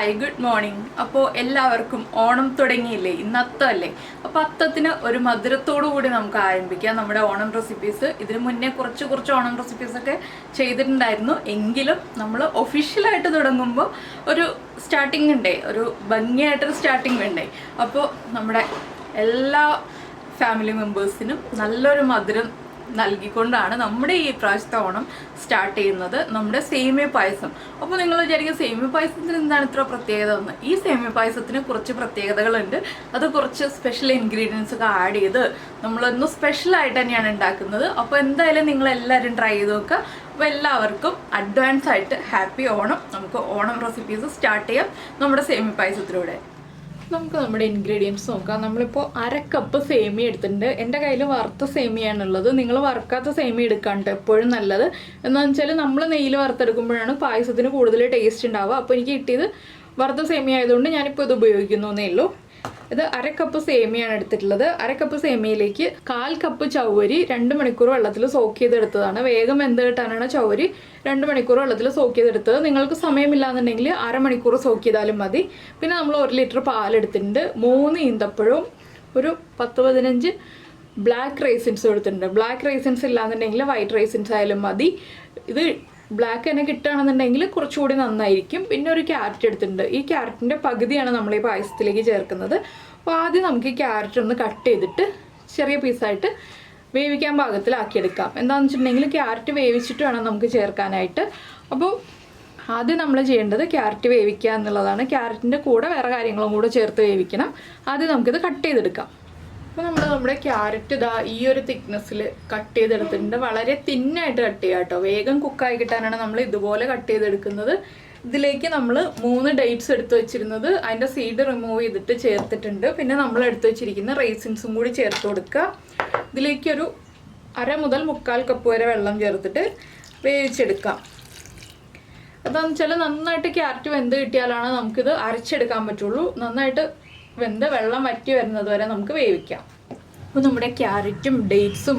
Hi good morning. അപ്പോൾ എല്ലാവർക്കും ഓണം തുടങ്ങിയില്ലേ, ഇന്ന് അത്തമല്ലേ. അപ്പോൾ അത്തത്തിന് ഒരു മധുരത്തോടു കൂടി നമുക്ക് ആരംഭിക്കാം നമ്മുടെ ഓണം റെസിപ്പീസ്. ഇതിന് മുന്നേ കുറച്ച് ഓണം റെസിപ്പീസൊക്കെ ചെയ്തിട്ടുണ്ടായിരുന്നു. എങ്കിലും നമ്മൾ ഒഫീഷ്യലായിട്ട് തുടങ്ങുമ്പോൾ ഒരു സ്റ്റാർട്ടിങ് ഉണ്ടേ, ഒരു ഭംഗിയായിട്ടൊരു സ്റ്റാർട്ടിങ് വേണ്ടേ. അപ്പോൾ നമ്മുടെ എല്ലാ ഫാമിലി മെമ്പേഴ്സിനും നല്ലൊരു മധുരം നൽകിക്കൊണ്ടാണ് നമ്മുടെ ഈ പ്രാവശ്യത്തെ ഓണം സ്റ്റാർട്ട് ചെയ്യുന്നത്, നമ്മുടെ സേമിയ പായസം. അപ്പോൾ നിങ്ങൾ വിചാരിക്കും സേമിയ പായസത്തിന് എന്താണ് ഇത്ര പ്രത്യേകത എന്ന്. ഈ സേമിയ പായസത്തിന് കുറച്ച് പ്രത്യേകതകളുണ്ട്. അത് കുറച്ച് സ്പെഷ്യൽ ഇൻഗ്രീഡിയൻസ് ഒക്കെ ആഡ് ചെയ്ത് നമ്മളൊന്ന് സ്പെഷ്യലായിട്ട് തന്നെയാണ് ഉണ്ടാക്കുന്നത്. അപ്പോൾ എന്തായാലും നിങ്ങളെല്ലാവരും ട്രൈ ചെയ്ത് നോക്കുക. അപ്പോൾ എല്ലാവർക്കും അഡ്വാൻസ് ആയിട്ട് ഹാപ്പി ഓണം. നമുക്ക് ഓണം റെസിപ്പീസ് സ്റ്റാർട്ട് ചെയ്യാം നമ്മുടെ സേമിയ പായസത്തിലൂടെ. നമുക്ക് നമ്മുടെ ഇൻഗ്രീഡിയൻസ് നോക്കാം. നമ്മളിപ്പോൾ 1/2 കപ്പ് സേമിയ എടുത്തിട്ടുണ്ട്. എൻ്റെ കയ്യിൽ വറുത്ത സേമിയാണുള്ളത്. നിങ്ങൾ വറുക്കാത്ത സേമിയ എടുക്കാണ്ട് എപ്പോഴും നല്ലത്. എന്താണെന്ന് വെച്ചാൽ നമ്മൾ നെയ്യിൽ വറുത്തെടുക്കുമ്പോഴാണ് പായസത്തിന് കൂടുതൽ ടേസ്റ്റ് ഉണ്ടാവുക. അപ്പോൾ എനിക്ക് കിട്ടിയത് വറുത്ത സേമിയ ആയതുകൊണ്ട് ഞാനിപ്പോൾ ഇത് ഉപയോഗിക്കുന്നേ ഉള്ളൂ. ഇത് 1/2 കപ്പ് സേമിയാണ് എടുത്തിട്ടുള്ളത്. 1/2 കപ്പ് സേമിയയിലേക്ക് 1/4 കപ്പ് ചവ്വരി 2 മണിക്കൂർ വെള്ളത്തിൽ സോക്ക് ചെയ്തെടുത്തതാണ്. വേഗം വെന്ത് കിട്ടാനാണ് ചവ്വരി 2 മണിക്ൂർ വെള്ളത്തിൽ സോക്ക് ചെയ്തെടുത്തത്. നിങ്ങൾക്ക് സമയമില്ലാന്നുണ്ടെങ്കിൽ 1/2 മണിക്കൂർ സോക്ക് ചെയ്താലും മതി. പിന്നെ നമ്മൾ 1 ലിറ്റർ പാലെടുത്തിട്ടുണ്ട്. 3 ഈന്തപ്പഴവും ഒരു 10-15 ബ്ലാക്ക് റൈസിൻസും എടുത്തിട്ടുണ്ട്. ബ്ലാക്ക് റൈസിൻസ് ഇല്ലാന്നുണ്ടെങ്കിൽ വൈറ്റ് റൈസിൻസ് ആയാലും മതി. ഇത് ബ്ലാക്ക് തന്നെ കിട്ടുകയാണെന്നുണ്ടെങ്കിൽ കുറച്ചുകൂടി നന്നായിരിക്കും. പിന്നെ ഒരു ക്യാരറ്റ് എടുത്തിട്ടുണ്ട്. ഈ ക്യാരറ്റിൻ്റെ പകുതിയാണ് നമ്മൾ ഈ പായസത്തിലേക്ക് ചേർക്കുന്നത്. അപ്പോൾ ആദ്യം നമുക്ക് ഈ ക്യാരറ്റ് ഒന്ന് കട്ട് ചെയ്തിട്ട് ചെറിയ പീസായിട്ട് വേവിക്കാൻ പാകത്തിലാക്കിയെടുക്കാം. എന്താണെന്ന് വെച്ചിട്ടുണ്ടെങ്കിൽ ക്യാരറ്റ് വേവിച്ചിട്ട് വേണം നമുക്ക് ചേർക്കാനായിട്ട്. അപ്പോൾ ആദ്യം നമ്മൾ ചെയ്യേണ്ടത് ക്യാരറ്റ് വേവിക്കുക എന്നുള്ളതാണ്. ക്യാരറ്റിൻ്റെ കൂടെ വേറെ കാര്യങ്ങളും കൂടെ ചേർത്ത് വേവിക്കണം. ആദ്യം നമുക്കിത് കട്ട് ചെയ്തെടുക്കാം. അപ്പോൾ നമ്മുടെ ക്യാരറ്റ് ഇതാ ഈ ഒരു തിക്നെസ്സിൽ കട്ട് ചെയ്തെടുത്തിട്ടുണ്ട്. വളരെ തിന്നായിട്ട് കട്ട് ചെയ്യുക കേട്ടോ. വേഗം കുക്കായി കിട്ടാനാണ് നമ്മൾ ഇതുപോലെ കട്ട് ചെയ്തെടുക്കുന്നത്. ഇതിലേക്ക് നമ്മൾ 3 ഡേറ്റ്സ് എടുത്ത് വെച്ചിരുന്നത് അതിൻ്റെ സീഡ് റിമൂവ് ചെയ്തിട്ട് ചേർത്തിട്ടുണ്ട്. പിന്നെ നമ്മൾ എടുത്ത് വെച്ചിരിക്കുന്ന റൈസിൻസും കൂടി ചേർത്ത് കൊടുക്കുക. ഇതിലേക്കൊരു 1/2 മുതൽ 1/4 കപ്പ് വരെ വെള്ളം ചേർത്തിട്ട് വേവിച്ചെടുക്കാം. എന്താണെന്ന് വെച്ചാൽ നന്നായിട്ട് ക്യാരറ്റ് വെന്ത് കിട്ടിയാലാണ് നമുക്കിത് അരച്ചെടുക്കാൻ പറ്റുള്ളൂ. നന്നായിട്ട് വെന്ത് വെള്ളം വറ്റി വരുന്നത് വരെ നമുക്ക് വേവിക്കാം. അപ്പോൾ നമ്മുടെ ക്യാരറ്റും ഡേറ്റ്സും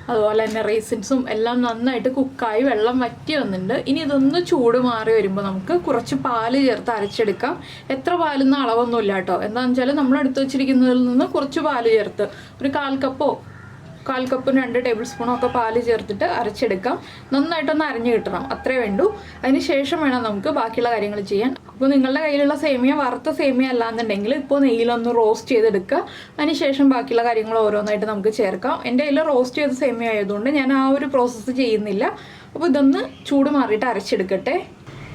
അതുപോലെ തന്നെ റൈസിൻസും എല്ലാം നന്നായിട്ട് കുക്കായി വെള്ളം വറ്റി വന്നിട്ടുണ്ട്. ഇനി ഇതൊന്ന് ചൂട് മാറി വരുമ്പോൾ നമുക്ക് കുറച്ച് പാല് ചേർത്ത് അരച്ചെടുക്കാം. എത്ര പാലൊന്നും അളവൊന്നുമില്ല കേട്ടോ. എന്താണെന്ന് വെച്ചാൽ നമ്മൾ എടുത്ത് വെച്ചിരിക്കുന്നതിൽ നിന്ന് കുറച്ച് പാല് ചേർത്ത് ഒരു 1/4 കപ്പും 2 ടേബിൾ സ്പൂണും ഒക്കെ പാല് ചേർത്തിട്ട് അരച്ചെടുക്കാം. നന്നായിട്ടൊന്ന് അരഞ്ഞു കിട്ടണം, അത്രേ വേണ്ടൂ. അതിന് ശേഷം വേണം നമുക്ക് ബാക്കിയുള്ള കാര്യങ്ങൾ ചെയ്യാൻ. അപ്പോൾ നിങ്ങളുടെ കയ്യിലുള്ള സേമിയ വറുത്ത സേമിയ അല്ലാന്നുണ്ടെങ്കിൽ ഇപ്പോൾ നെയ്യിലൊന്ന് റോസ്റ്റ് ചെയ്തെടുക്കുക. അതിന് ശേഷം ബാക്കിയുള്ള കാര്യങ്ങൾ ഓരോന്നായിട്ട് നമുക്ക് ചേർക്കാം. എൻ്റെ കയ്യിൽ റോസ്റ്റ് ചെയ്ത സേമിയ ആയതുകൊണ്ട് ഞാൻ ആ ഒരു പ്രോസസ്സ് ചെയ്യുന്നില്ല. അപ്പോൾ ഇതൊന്ന് ചൂട് മാറിയിട്ട് അരച്ചെടുക്കട്ടെ.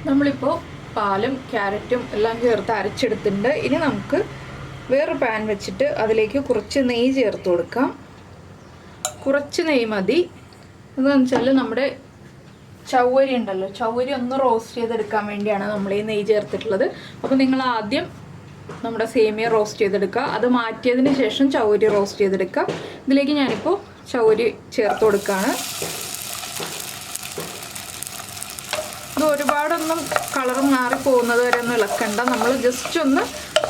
നമ്മളിപ്പോൾ പാലും ക്യാരറ്റും എല്ലാം ചേർത്ത് അരച്ചെടുത്തിട്ടുണ്ട്. ഇനി നമുക്ക് വേറൊരു പാൻ വെച്ചിട്ട് അതിലേക്ക് കുറച്ച് നെയ്യ് ചേർത്ത് കൊടുക്കാം. കുറച്ച് നെയ്യ് മതി. എന്താണെന്ന് വെച്ചാൽ നമ്മുടെ ചവ്വരി ഉണ്ടല്ലോ, ചവ്വരി ഒന്ന് റോസ്റ്റ് ചെയ്തെടുക്കാൻ വേണ്ടിയാണ് നമ്മൾ ഈ നെയ്യ് ചേർത്തിട്ടുള്ളത്. അപ്പോൾ നിങ്ങൾ ആദ്യം നമ്മുടെ സേമിയ റോസ്റ്റ് ചെയ്തെടുക്കുക. അത് മാറ്റിയതിന് ശേഷം ചവ്വരി റോസ്റ്റ് ചെയ്തെടുക്കുക. ഇതിലേക്ക് ഞാനിപ്പോൾ ചവ്വരി ചേർത്ത് കൊടുക്കുകയാണ്. ഇത് ഒരുപാടൊന്നും കളർ മാറി പോകുന്നത് വരെ ഒന്നും ഇളക്കണ്ട. നമ്മൾ ജസ്റ്റ് ഒന്ന്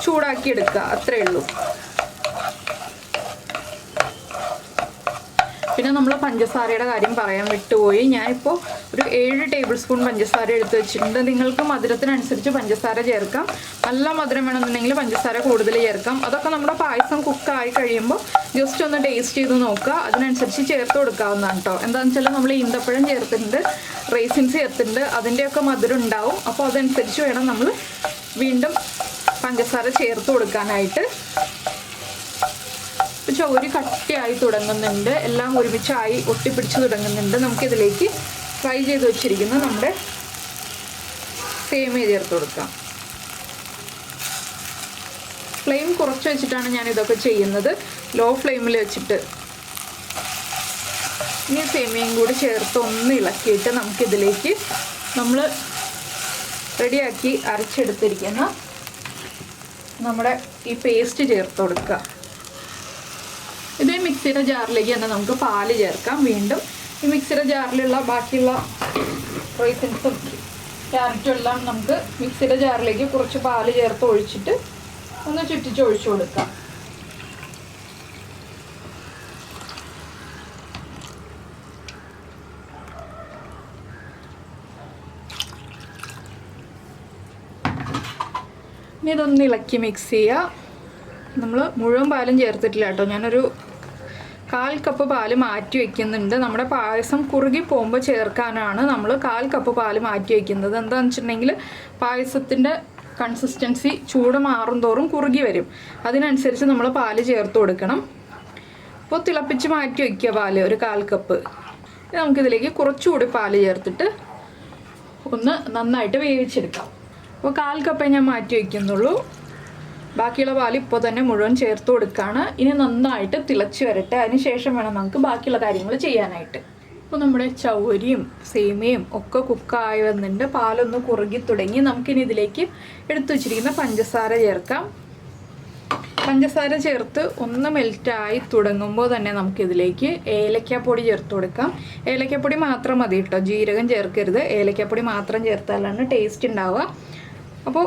ചൂടാക്കി എടുക്കുക, അത്രയേ ഉള്ളൂ. പിന്നെ നമ്മൾ പഞ്ചസാരയുടെ കാര്യം പറയാൻ വിട്ടുപോയി. ഞാനിപ്പോൾ ഒരു 7 ടേബിൾ സ്പൂൺ പഞ്ചസാര എടുത്ത് വെച്ചിട്ടുണ്ട്. നിങ്ങൾക്ക് മധുരത്തിനനുസരിച്ച് പഞ്ചസാര ചേർക്കാം. നല്ല മധുരം വേണമെന്നുണ്ടെങ്കിൽ പഞ്ചസാര കൂടുതൽ ചേർക്കാം. അതൊക്കെ നമ്മുടെ പായസം കുക്കായി കഴിയുമ്പോൾ ജസ്റ്റ് ഒന്ന് ടേസ്റ്റ് ചെയ്ത് നോക്കുക. അതിനനുസരിച്ച് ചേർത്ത് കൊടുക്കാവുന്നതാണ് കേട്ടോ. എന്താണെന്ന് വെച്ചാൽ നമ്മൾ ഈന്തപ്പഴം ചേർത്തിട്ടുണ്ട്, റൈസിൻസ് ചേർത്തിട്ടുണ്ട്, അതിൻ്റെയൊക്കെ മധുരം ഉണ്ടാവും. അപ്പോൾ അതനുസരിച്ച് വേണം നമ്മൾ വീണ്ടും പഞ്ചസാര ചേർത്ത് കൊടുക്കാനായിട്ട്. ചവ്വരി കട്ടിയായി തുടങ്ങുന്നുണ്ട്, എല്ലാം ഒരുമിച്ചായി ഒട്ടിപ്പിടിച്ച് തുടങ്ങുന്നുണ്ട്. നമുക്കിതിലേക്ക് ഫ്രൈ ചെയ്ത് വെച്ചിരിക്കുന്ന നമ്മുടെ സേമിയ ചേർത്ത് കൊടുക്കാം. ഫ്ലെയിം കുറച്ച് വെച്ചിട്ടാണ് ഞാൻ ഇതൊക്കെ ചെയ്യുന്നത്, ലോ ഫ്ലെയിമിൽ വെച്ചിട്ട്. ഇനി സേമിയയും കൂടി ചേർത്ത് ഒന്ന് ഇളക്കിയിട്ട് നമുക്കിതിലേക്ക് നമ്മൾ റെഡിയാക്കി അരച്ചെടുത്തിരിക്കുന്ന നമ്മുടെ ഈ പേസ്റ്റ് ചേർത്ത് കൊടുക്കുക. ഇതേ മിക്സിയുടെ ജാറിലേക്ക് തന്നെ നമുക്ക് പാല് ചേർക്കാം. വീണ്ടും ഈ മിക്സിയുടെ ജാറിലുള്ള ബാക്കിയുള്ള റൈസിൻസും ക്യാരറ്റും എല്ലാം നമുക്ക് മിക്സിയുടെ ജാറിലേക്ക് കുറച്ച് പാല് ചേർത്ത് ഒഴിച്ചിട്ട് ഒന്ന് ചുറ്റിച്ച് ഒഴിച്ചു കൊടുക്കാം. ഇനി ഇതൊന്ന് ഇളക്കി മിക്സ് ചെയ്യുക. നമ്മൾ മുഴുവൻ പാലും ചേർത്തിട്ടില്ല കേട്ടോ, ഞാനൊരു 1/4 കപ്പ് പാല് മാറ്റി വയ്ക്കുന്നുണ്ട്. നമ്മുടെ പായസം കുറുകി പോകുമ്പോൾ ചേർക്കാനാണ് നമ്മൾ 1/4 കപ്പ് പാല് മാറ്റി വയ്ക്കുന്നത്. എന്താണെന്ന് വെച്ചിട്ടുണ്ടെങ്കിൽ പായസത്തിൻ്റെ കൺസിസ്റ്റൻസി ചൂട് മാറും തോറും കുറുകി വരും, അതിനനുസരിച്ച് നമ്മൾ പാല് ചേർത്ത് കൊടുക്കണം. അപ്പോൾ തിളപ്പിച്ച് മാറ്റി വയ്ക്കുക പാല് ഒരു 1/4 കപ്പ്. നമുക്കിതിലേക്ക് കുറച്ചുകൂടി പാല് ചേർത്തിട്ട് ഒന്ന് നന്നായിട്ട് വേവിച്ചെടുക്കാം. അപ്പോൾ 1/4 കപ്പേ ഞാൻ മാറ്റി വയ്ക്കുന്നുള്ളൂ, ബാക്കിയുള്ള പാൽ ഇപ്പോൾ തന്നെ മുഴുവൻ ചേർത്ത് കൊടുക്കുകയാണ്. ഇനി നന്നായിട്ട് തിളച്ച് വരട്ടെ, അതിന് ശേഷം വേണം നമുക്ക് ബാക്കിയുള്ള കാര്യങ്ങൾ ചെയ്യാനായിട്ട്. ഇപ്പോൾ നമ്മുടെ ചൗരിയും സേമിയയും ഒക്കെ കുക്കായി വന്നിട്ടുണ്ട്, പാലൊന്ന് കുറുകി തുടങ്ങി. നമുക്കിനി ഇതിലേക്ക് എടുത്തു വച്ചിരിക്കുന്ന പഞ്ചസാര ചേർക്കാം. പഞ്ചസാര ചേർത്ത് ഒന്ന് മെൽറ്റായി തുടങ്ങുമ്പോൾ തന്നെ നമുക്കിതിലേക്ക് ഏലക്കാപ്പൊടി ചേർത്ത് കൊടുക്കാം. ഏലക്കാപ്പൊടി മാത്രം മതി കേട്ടോ, ജീരകം ചേർക്കരുത്. ഏലക്കാപ്പൊടി മാത്രം ചേർത്താലാണ് ടേസ്റ്റ് ഉണ്ടാവുക. അപ്പോൾ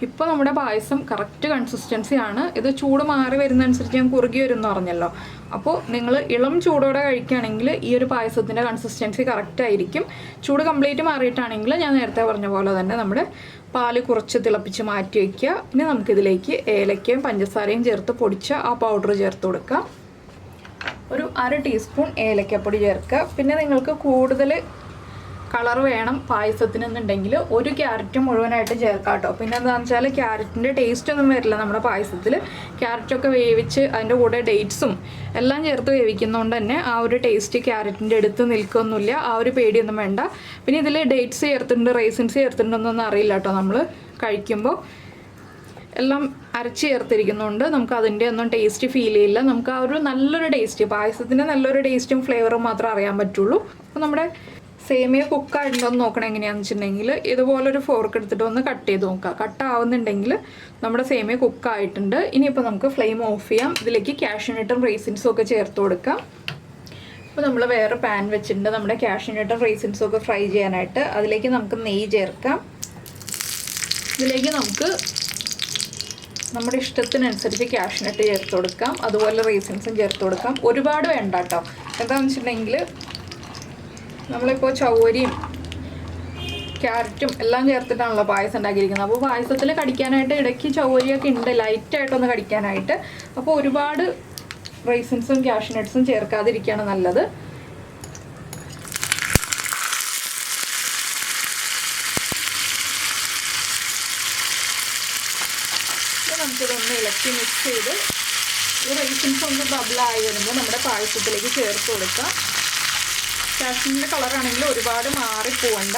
ഇപ്പോൾ നമ്മുടെ പായസം കറക്റ്റ് കൺസിസ്റ്റൻസി ആണ്. ഇത് ചൂട് മാറി വരുന്നതനുസരിച്ച് ഞാൻ കുറുകി വരുമെന്ന് പറഞ്ഞല്ലോ. അപ്പോൾ നിങ്ങൾ ഇളം ചൂടോടെ കഴിക്കുകയാണെങ്കിൽ ഈ ഒരു പായസത്തിൻ്റെ കൺസിസ്റ്റൻസി കറക്റ്റ് ആയിരിക്കും. ചൂട് കംപ്ലീറ്റ് മാറിയിട്ടാണെങ്കിൽ ഞാൻ നേരത്തെ പറഞ്ഞ പോലെ തന്നെ നമ്മുടെ പാല് കുറച്ച് തിളപ്പിച്ച് മാറ്റി വയ്ക്കുക. ഇനി നമുക്കിതിലേക്ക് ഏലക്കയും പഞ്ചസാരയും ചേർത്ത് പൊടിച്ച ആ പൗഡർ ചേർത്ത് കൊടുക്കാം. ഒരു 1/2 ടീസ്പൂൺ ഏലക്കപ്പൊടി ചേർക്കുക. പിന്നെ നിങ്ങൾക്ക് കൂടുതൽ കളർ വേണം പായസത്തിനെന്നുണ്ടെങ്കിൽ 1 ക്യാരറ്റ് മുഴുവനായിട്ട് ചേർക്കാം കേട്ടോ. പിന്നെ എന്താണെന്ന് വെച്ചാൽ ക്യാരറ്റിൻ്റെ ടേസ്റ്റ് ഒന്നും വരില്ല നമ്മുടെ പായസത്തിൽ. ക്യാരറ്റൊക്കെ വേവിച്ച് അതിൻ്റെ കൂടെ ഡേറ്റ്സും എല്ലാം ചേർത്ത് വേവിക്കുന്നതുകൊണ്ട് തന്നെ ആ ഒരു ടേസ്റ്റ് ക്യാരറ്റിൻ്റെ അടുത്ത് നിൽക്കൊന്നുമില്ല, ആ ഒരു പേടിയൊന്നും വേണ്ട. പിന്നെ ഇതിൽ ഡേറ്റ്സ് ചേർത്തിട്ടുണ്ട്, റൈസിൻസ് ചേർത്തിട്ടുണ്ടെന്നൊന്നും അറിയില്ല കേട്ടോ. നമ്മൾ കഴിക്കുമ്പോൾ എല്ലാം അരച്ച് ചേർത്തിരിക്കുന്നതുകൊണ്ട് നമുക്ക് അതിൻ്റെ ഒന്നും ടേസ്റ്റ് ഫീൽ ചെയ്യില്ല. നമുക്ക് ആ ഒരു നല്ലൊരു ടേസ്റ്റ്, പായസത്തിൻ്റെ നല്ലൊരു ടേസ്റ്റും ഫ്ലേവറും മാത്രമേ അറിയാൻ പറ്റുള്ളൂ. അപ്പോൾ നമ്മുടെ സേമിയ കുക്കായിട്ടുണ്ടോ എന്ന് നോക്കണം. എങ്ങനെയാണെന്ന് വെച്ചിട്ടുണ്ടെങ്കിൽ ഇതുപോലൊരു ഫോർക്ക് എടുത്തിട്ട് ഒന്ന് കട്ട് ചെയ്ത് നോക്കുക. കട്ടാവുന്നുണ്ടെങ്കിൽ നമ്മുടെ സേമിയ കുക്കായിട്ടുണ്ട്. ഇനിയിപ്പോൾ നമുക്ക് ഫ്ലെയിം ഓഫ് ചെയ്യാം. ഇതിലേക്ക് കാഷ്യൂനട്ടും റൈസിൻസും ഒക്കെ ചേർത്ത് കൊടുക്കാം. അപ്പോൾ നമ്മൾ വേറെ പാൻ വെച്ചിട്ടുണ്ട് നമ്മുടെ കാഷ്യൂനട്ടും റൈസിൻസും ഒക്കെ ഫ്രൈ ചെയ്യാനായിട്ട്. അതിലേക്ക് നമുക്ക് നെയ്യ് ചേർക്കാം. ഇതിലേക്ക് നമുക്ക് നമ്മുടെ ഇഷ്ടത്തിനനുസരിച്ച് കാഷ്യൂനട്ട് ചേർത്ത് കൊടുക്കാം, അതുപോലെ റൈസിൻസും ചേർത്ത് കൊടുക്കാം. ഒരുപാട് വേണ്ട കേട്ടോ. എന്താണെന്ന് വെച്ചിട്ടുണ്ടെങ്കിൽ നമ്മളിപ്പോൾ ചൗരിയും ക്യാരറ്റും എല്ലാം ചേർത്തിട്ടാണല്ലോ പായസം ഉണ്ടാക്കിയിരിക്കുന്നത്. അപ്പോൾ പായസത്തിൽ കടിക്കാനായിട്ട് ഇടയ്ക്ക് ചൗരിയൊക്കെ ഉണ്ട്, ലൈറ്റായിട്ടൊന്ന് കടിക്കാനായിട്ട്. അപ്പോൾ ഒരുപാട് റൈസിൻസും കാഷ്യൂനട്ട്സും ചേർക്കാതിരിക്കുകയാണ് നല്ലത്. നമുക്കിതൊന്ന് ഇളക്കി മിക്സ് ചെയ്ത് ഈ റൈസിൻസ് ഒന്ന് ബബിളായി വരുമ്പോൾ നമ്മുടെ പായസത്തിലേക്ക് ചേർത്ത് കൊടുക്കാം. കാഷ്യൂവിൻ്റെ കളറാണെങ്കിൽ ഒരുപാട് മാറിപ്പോവണ്ട.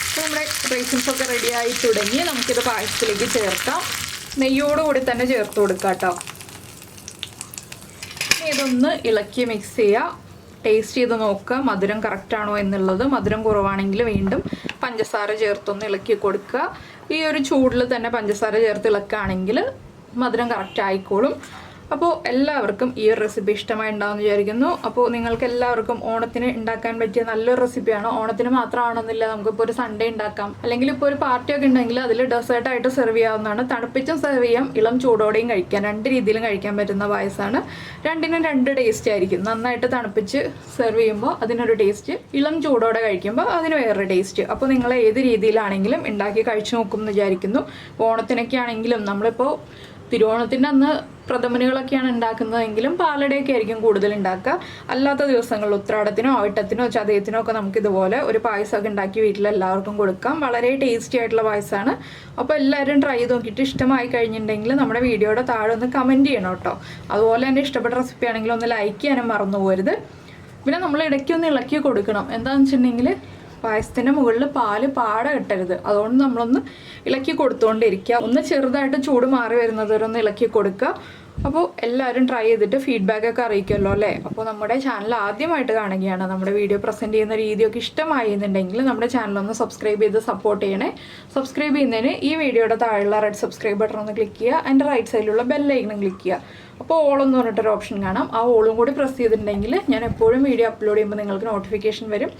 അപ്പോൾ നമ്മുടെ റൈസിൻസൊക്കെ റെഡിയായി തുടങ്ങി. നമുക്കിത് പായസത്തിലേക്ക് ചേർക്കാം. നെയ്യോടുകൂടി തന്നെ ചേർത്ത് കൊടുക്കാം കേട്ടോ. ഇതൊന്ന് ഇളക്കി മിക്സ് ചെയ്യുക. ടേസ്റ്റ് ചെയ്ത് നോക്കുക മധുരം കറക്റ്റാണോ എന്നുള്ളത്. മധുരം കുറവാണെങ്കിൽ വീണ്ടും പഞ്ചസാര ചേർത്തൊന്ന് ഇളക്കി കൊടുക്കുക. ഈ ഒരു ചൂടിൽ തന്നെ പഞ്ചസാര ചേർത്ത് ഇളക്കുകയാണെങ്കിൽ മധുരം കറക്റ്റ് ആയിക്കോളും. അപ്പോൾ എല്ലാവർക്കും ഈ ഒരു റെസിപ്പി ഇഷ്ടമായി ഉണ്ടാവുമെന്ന് വിചാരിക്കുന്നു. അപ്പോൾ നിങ്ങൾക്ക് എല്ലാവർക്കും ഓണത്തിന് ഉണ്ടാക്കാൻ പറ്റിയ നല്ലൊരു റെസിപ്പിയാണ്. ഓണത്തിന് മാത്രമാണെന്നില്ല, നമുക്കിപ്പോൾ ഒരു സൺഡേ ഉണ്ടാക്കാം, അല്ലെങ്കിൽ ഇപ്പോൾ ഒരു പാർട്ടിയൊക്കെ ഉണ്ടെങ്കിൽ അതിൽ ഡെസേർട്ടായിട്ട് സെർവ് ചെയ്യാവുന്നതാണ്. തണുപ്പിച്ചും സെർവ് ചെയ്യാം, ഇളം ചൂടോടെയും കഴിക്കാം. 2 രീതിയിലും കഴിക്കാൻ പറ്റുന്ന പായസമാണ്. രണ്ടിനും 2 ടേസ്റ്റ് ആയിരിക്കും. നന്നായിട്ട് തണുപ്പിച്ച് സെർവ് ചെയ്യുമ്പോൾ അതിനൊരു ടേസ്റ്റ്, ഇളം ചൂടോടെ കഴിക്കുമ്പോൾ അതിന് വേറൊരു ടേസ്റ്റ്. അപ്പോൾ നിങ്ങൾ ഏത് രീതിയിലാണെങ്കിലും ഉണ്ടാക്കി കഴിച്ചു നോക്കും എന്ന് വിചാരിക്കുന്നു. ഓണത്തിനൊക്കെ ആണെങ്കിലും നമ്മളിപ്പോൾ തിരുവോണത്തിൻ്റെ അന്ന് പ്രഥമനുകളൊക്കെയാണ് ഉണ്ടാക്കുന്നതെങ്കിലും പാലടയൊക്കെ ആയിരിക്കും കൂടുതൽ ഉണ്ടാക്കുക. അല്ലാത്ത ദിവസങ്ങളിൽ ഉത്രാടത്തിനോ അവിട്ടത്തിനോ ചതയത്തിനോ ഒക്കെ നമുക്കിതുപോലെ ഒരു പായസമൊക്കെ ഉണ്ടാക്കി വീട്ടിലെല്ലാവർക്കും കൊടുക്കാം. വളരെ ടേസ്റ്റി ആയിട്ടുള്ള പായസമാണ്. അപ്പോൾ എല്ലാവരും ട്രൈ ചെയ്ത് നോക്കിയിട്ട് ഇഷ്ടമായി കഴിഞ്ഞിട്ടുണ്ടെങ്കിൽ നമ്മുടെ വീഡിയോയുടെ താഴെ ഒന്ന് കമൻറ്റ് ചെയ്യണം കേട്ടോ. അതുപോലെ തന്നെ ഇഷ്ടപ്പെട്ട റെസിപ്പി ആണെങ്കിൽ ഒന്ന് ലൈക്ക് ചെയ്യാനും മറന്നു പോകരുത്. പിന്നെ നമ്മൾ ഇടയ്ക്കൊന്ന് ഇളക്കി കൊടുക്കണം. എന്താണെന്ന് വെച്ചിട്ടുണ്ടെങ്കിൽ പായസത്തിൻ്റെ മുകളിൽ പാല് പാട കെട്ടരുത്. അതുകൊണ്ട് നമ്മളൊന്ന് ഇളക്കി കൊടുത്തുകൊണ്ടിരിക്കുക. ഒന്ന് ചെറുതായിട്ട് ചൂട് മാറി വരുന്നത് വരെ ഒന്ന് ഇളക്കി കൊടുക്കുക. അപ്പോൾ എല്ലാവരും ട്രൈ ചെയ്തിട്ട് ഫീഡ്ബാക്കൊക്കെ അറിയിക്കുമല്ലോ അല്ലേ. അപ്പോൾ നമ്മുടെ ചാനൽ ആദ്യമായിട്ട് കാണുകയാണ്, നമ്മുടെ വീഡിയോ പ്രസൻറ്റ് ചെയ്യുന്ന രീതിയൊക്കെ ഇഷ്ടമായിരുന്നുണ്ടെങ്കിൽ നമ്മുടെ ചാനലൊന്ന് സബ്സ്ക്രൈബ് ചെയ്ത് സപ്പോർട്ട് ചെയ്യണേ. സബ്സ്ക്രൈബ് ചെയ്യുന്നതിന് ഈ വീഡിയോയുടെ താഴെയുള്ള റെഡ് സബ്സ്ക്രൈബ് ബട്ടൺ ഒന്ന് ക്ലിക്ക് ചെയ്യുക. അതിൻ്റെ റൈറ്റ് സൈഡിലുള്ള ബെല്ലൈക്കണും ക്ലിക്ക് ചെയ്യുക. അപ്പോൾ ഓളെന്ന് പറഞ്ഞിട്ടൊരു ഓപ്ഷൻ കാണാം. ആ ഓളും കൂടി പ്രസ് ചെയ്തിട്ടുണ്ടെങ്കിൽ ഞാൻ എപ്പോഴും വീഡിയോ അപ്ലോഡ് ചെയ്യുമ്പോൾ നിങ്ങൾക്ക് നോട്ടിഫിക്കേഷൻ വരും.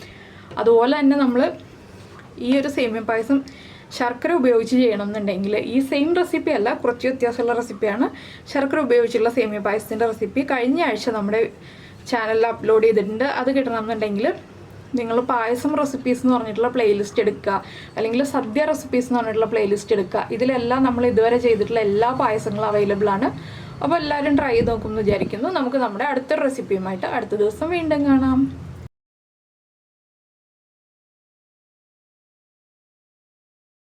അതുപോലെ തന്നെ നമ്മൾ ഈ ഒരു സേമിയ പായസം ശർക്കര ഉപയോഗിച്ച് ചെയ്യണമെന്നുണ്ടെങ്കിൽ ഈ സെയിം റെസിപ്പി അല്ല, കുറച്ച് വ്യത്യാസമുള്ള റെസിപ്പിയാണ്. ശർക്കര ഉപയോഗിച്ചുള്ള സേമിയ പായസത്തിൻ്റെ റെസിപ്പി കഴിഞ്ഞ ആഴ്ച നമ്മുടെ ചാനലിൽ അപ്ലോഡ് ചെയ്തിട്ടുണ്ട്. അത് കിട്ടണമെന്നുണ്ടെങ്കിൽ നിങ്ങൾ പായസം റെസിപ്പീസ് എന്ന് പറഞ്ഞിട്ടുള്ള പ്ലേലിസ്റ്റ് എടുക്കുക, അല്ലെങ്കിൽ സദ്യ റെസിപ്പീസ് എന്ന് പറഞ്ഞിട്ടുള്ള പ്ലേലിസ്റ്റ് എടുക്കുക. ഇതിലെല്ലാം നമ്മൾ ഇതുവരെ ചെയ്തിട്ടുള്ള എല്ലാ പായസങ്ങളും അവൈലബിൾ ആണ്. അപ്പോൾ എല്ലാവരും ട്രൈ ചെയ്ത് നോക്കുമെന്ന് വിചാരിക്കുന്നു. നമുക്ക് നമ്മുടെ അടുത്ത റെസിപ്പിയുമായിട്ട് അടുത്ത ദിവസം വീണ്ടും കാണാം.